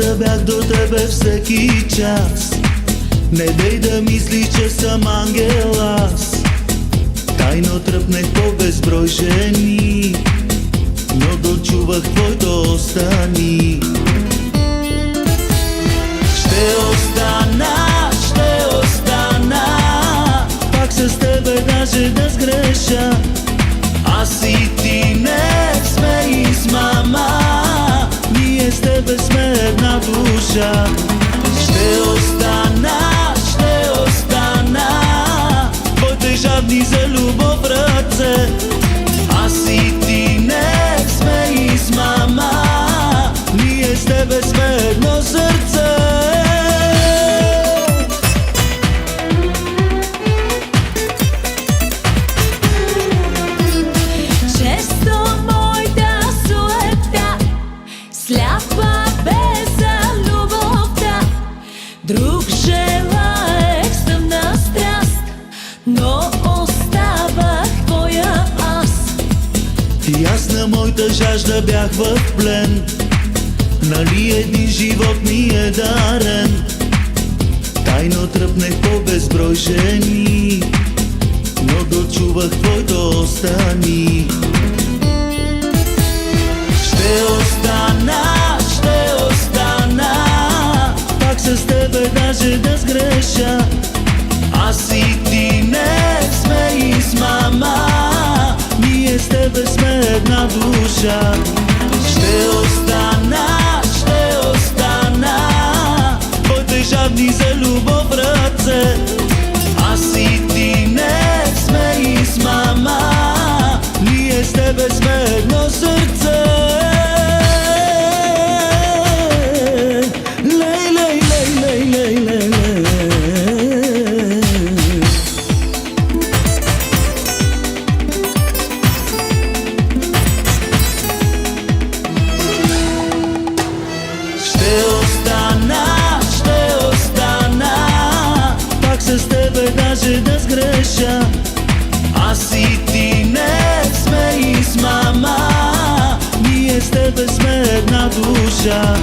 да бях до тебе всеки час. Не дей да мислиш, че съм ангел аз. Тайно тръпнех по безброй жени, но дочувах твоето стани. Ще остана пак с тебе, даже да сгреша. Аз и ти не сме измама, ние с тебе сме една душа. Ще остана твоите жадни за любов ръце. Аз и ти не сме измама, ние с тебе сме едно сърце. Друг желаех с тъмна страст, но оставах твоя аз. И аз на моята жажда бях в плен. Нали един живот ми е дарен? Тайно тръпнех по безброй жени, но дочувах твоето стани. Ще остана пак с тебе, даже да сгреша. Аз и ти не сме измама, ние с тебе сме една душа. Ще остана твоите жадни за любов ръце. Аз и ти не сме измама, ние с тебе сме едно сърце. Ще остана пак с тебе, даже да сгреша. Аз и ти не сме измама, ние с тебе сме една душа.